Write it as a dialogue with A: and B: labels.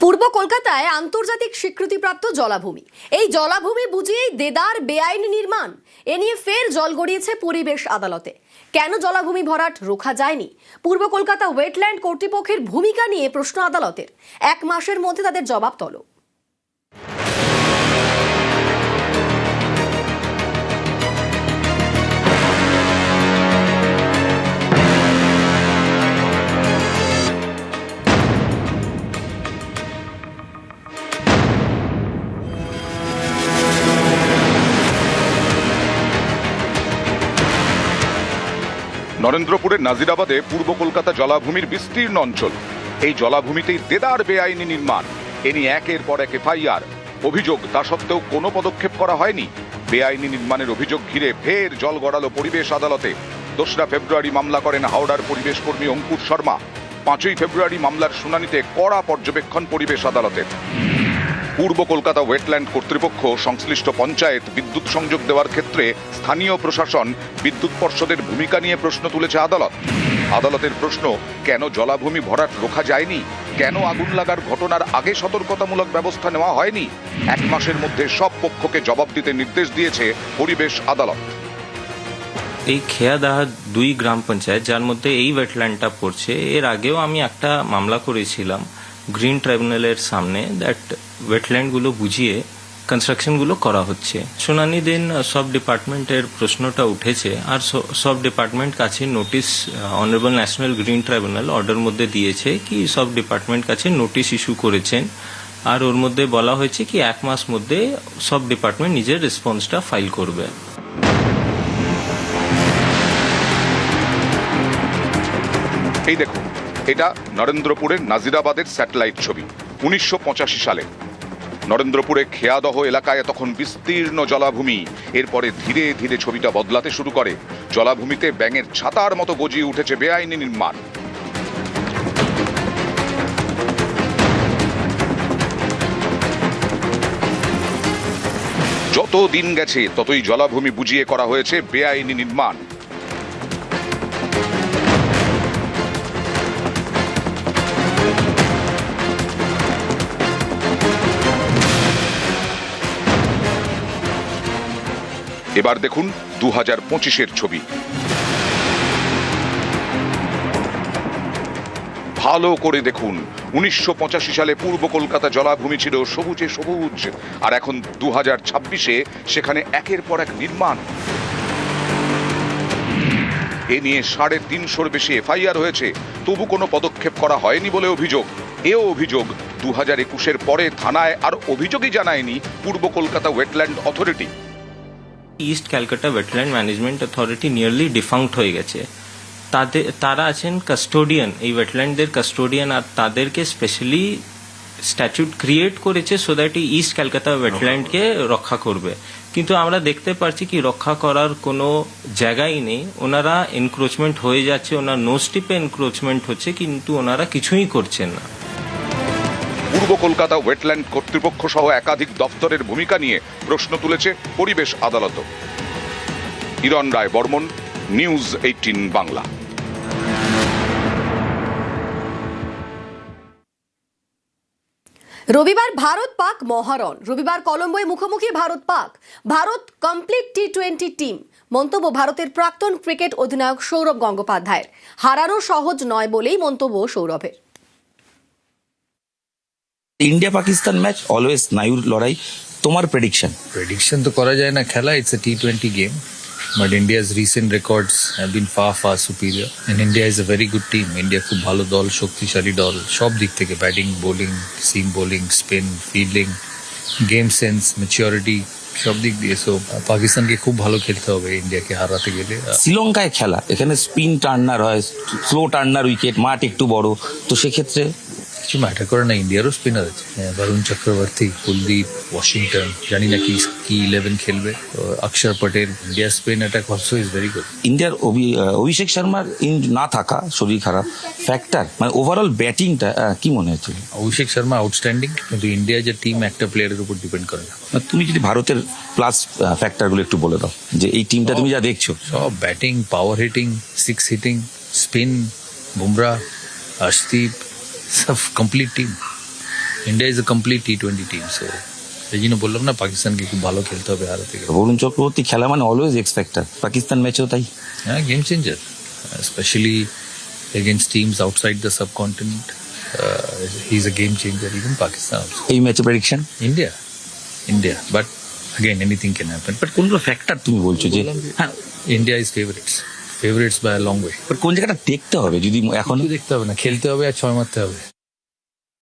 A: পূর্ব কলকাতায় আন্তর্জাতিক স্বীকৃতিপ্রাপ্ত জলাভূমি। এই জলাভূমি বুঝিয়েই দেদার বেআইনি নির্মাণ। এ নিয়ে ফের জল গড়িয়েছে পরিবেশ আদালতে। কেন জলাভূমি ভরাট রোখা যায়নি? পূর্ব কলকাতা ওয়েটল্যান্ড কর্তৃপক্ষের ভূমিকা নিয়ে প্রশ্ন আদালতের। 1 মাসের মধ্যে তাদের জবাব তলব।
B: নরেন্দ্রপুরের নাজিরাবাদে পূর্ব কলকাতা জলাভূমির বিস্তীর্ণ অঞ্চল। এই জলাভূমিতেই দেদার বেআইনি নির্মাণ। এ নিয়ে একের পর এক এফআইআর, অভিযোগ, তা সত্ত্বেও কোনো পদক্ষেপ করা হয়নি। বেআইনি নির্মাণের অভিযোগ ঘিরে ফের জল গড়ালো পরিবেশ আদালতে। 2রা ফেব্রুয়ারি মামলা করেন হাওড়ার পরিবেশ কর্মী অঙ্কুর শর্মা। 5ই ফেব্রুয়ারি মামলার শুনানিতে কড়া পর্যবেক্ষণ পরিবেশ আদালতের। পূর্ব কলকাতা ওয়েটল্যান্ড কর্তৃপক্ষ, সংশ্লিষ্ট পঞ্চায়েত, বিদ্যুৎ সংযোগ দেওয়ার ক্ষেত্রে স্থানীয় প্রশাসন, বিদ্যুৎ পর্ষদের ভূমিকা নিয়ে প্রশ্ন তুলেছে আদালত। আদালতের প্রশ্ন, কেন জলাভূমি ভরাট রোখা যায়নি? কেন আগুন লাগার ঘটনার আগে সতর্কতামূলক ব্যবস্থা নেওয়া হয়নি? 1 মাসের মধ্যে সব পক্ষকে জবাব দিতে নির্দেশ দিয়েছে পরিবেশ আদালত।
C: এই খেয়াদাহা 2 গ্রাম পঞ্চায়েত, যার মধ্যে এই ওয়েটল্যান্ডটা পড়ছে, এর আগেও আমি একটা মামলা করেছিলাম গ্রিন ট্রাইব্যুনালের সামনে, দ্যাট ওয়েটল্যান্ডগুলো বুঝিয়ে কনস্ট্রাকশনগুলো করা হচ্ছে। শুনানি দিন সব ডিপার্টমেন্টের প্রশ্নটা উঠেছে, আর সব ডিপার্টমেন্ট কাছে notice honourable national green tribunal order মধ্যে দিয়েছে কি সব ডিপার্টমেন্ট কাছে নোটিশ ইস্যু করেছেন, আর ওর মধ্যে বলা হয়েছে কি 1 মাস মধ্যে সব ডিপার্টমেন্ট নিজের রেসপন্সটা ফাইল করবে।
B: এই দেখুন, এটা নরেন্দ্রপুরের নাজিরাবাদের স্যাটেলাইট ছবি। 1985 সালে নরেন্দ্রপুরে খেয়াদহ এলাকায় তখন বিস্তীর্ণ জলাভূমি। এরপরে ধীরে ধীরে ছবিটা বদলাতে শুরু করে। জলাভূমিতে ব্যাঙের ছাতার মতো গজিয়ে উঠেছে বেআইনি নির্মাণ। যত দিন গেছে ততই জলাভূমি বুঝিয়ে করা হয়েছে বেআইনি নির্মাণ। এবার দেখুন 2025-এর ছবি। ভালো করে দেখুন, 1985 সালে পূর্ব কলকাতা জলাভূমি ছিল সবুজে সবুজ, আর এখন 2026-এ সেখানে একের পর এক নির্মাণ। এ নিয়ে 350-র বেশি এফআইআর হয়েছে, তবু কোনো পদক্ষেপ করা হয়নি বলে অভিযোগ। এও অভিযোগ, 2021-এর পরে থানায় আর অভিযোগই জানায়নি পূর্ব Kolkata wetland authority.
C: East Calcutta wetland management authority nearly defunct হয়ে গেছে। তারা আছেন কাস্টোডিয়ান, এই ওয়েটল্যান্ডদের কাস্টোডিয়ান, আর তাদেরকে স্পেশালি স্ট্যাচুট ক্রিয়েট করেছে সো দ্যাট এই ইস্ট ক্যালকাটা ওয়েটল্যান্ডকে রক্ষা করবে। কিন্তু আমরা দেখতে পাচ্ছি কি রক্ষা করার কোনো জায়গাই নেই। ওনারা এনক্রোচমেন্ট হয়ে যাচ্ছে, ওনার নো স্টিপে এনক্রোচমেন্ট হচ্ছে, কিন্তু ওনারা কিছুই করছেন না।
B: পূর্ব কলকাতা ওয়েটল্যান্ড কর্তৃপক্ষ সহ একাধিক দপ্তরের ভূমিকা নিয়ে প্রশ্ন তুলেছে পরিবেশ আদালত। হিরণ রায় বর্মন, নিউজ 18 বাংলা।
A: রবিবার ভারত পাক মহারণ। রবিবার কলম্বোয় মুখোমুখি Bharat Pak. Bharat complete T20 team. মন্তব্য ভারতের প্রাক্তন ক্রিকেট অধিনায়ক সৌরভ গঙ্গোপাধ্যায়ের। হারানো সহজ নয় বলেই মন্তব্য সৌরভের।
D: ইন্ডিয়া পাকিস্তান ম্যাচ অলওয়েজ নায়ুর লড়াই। তোমার প্রেডিকশন
E: তো করা যায় না, খেলা ইটস এ টি20 game, but India's recent records have been far superior, and India is a very good team. India খুব ভালো দল, শক্তিশালী দল সব দিক থেকে, batting, bowling, seam bowling, spin, fielding, game sense, maturity, সব দিক দিয়ে। সো পাকিস্তানকে খুব ভালো খেলতে হবে ইন্ডিয়াকে হারাতে গেলে।
D: শ্রীলঙ্কায় খেলা, এখানে স্পিন টার্নার হয়, স্লো টার্নার উইকেট, মাঠ একটু বড়, তো সেক্ষেত্রে
E: কিছু ম্যাটার করে না। ইন্ডিয়ারও স্পিনার আছে, বরুণ চক্রবর্তী, কুলদীপ, ওয়াশিংটন, জানি না কি 11 খেলবে, অক্ষর পটেল। ইন্ডিয়ার spin attack also is very good.
D: ইন্ডিয়ার অভিষেক শর্মার না থাকা, শরীর খারাপ ফ্যাক্টর, মানে ওভারঅল ব্যাটিংটা কি মনে হচ্ছে?
E: অভিষেক শর্মা আউটস্ট্যান্ডিং, কিন্তু ইন্ডিয়া যে টিম একটা প্লেয়ারের উপর ডিপেন্ড করে না।
D: তুমি যদি ভারতের প্লাস ফ্যাক্টরগুলো একটু বলে দাও, যে এই টিমটা তুমি যা দেখছো।
E: সব batting, power hitting, 6 hitting, spin, Bumrah, Arshdeep, সব complete team. India is a complete টি-20 টিম, সো এই জন্য বললাম না পাকিস্তানকে খুব ভালো খেলতে হবে হারাতে গেলে।
D: বরুণ চক্রবর্তী খেলা মানে অলওয়েজ এক্স ফ্যাক্টর, পাকিস্তান ম্যাচেও তাই।
E: হ্যাঁ, game changer, specially against teams outside the subcontinent. He is a game changer, even Pakistan also.
D: এই ম্যাচে prediction
E: India, but again anything can happen.
D: But কোনগুলো ফ্যাক্টর তুমি বলছো যে হ্যাঁ,
E: India is favorites by a long way.
D: but কোন জায়গাটা দেখতে হবে যদি এখন
E: কিছু দেখতে হবে না, খেলতে হবে আর 6 মারতে হবে।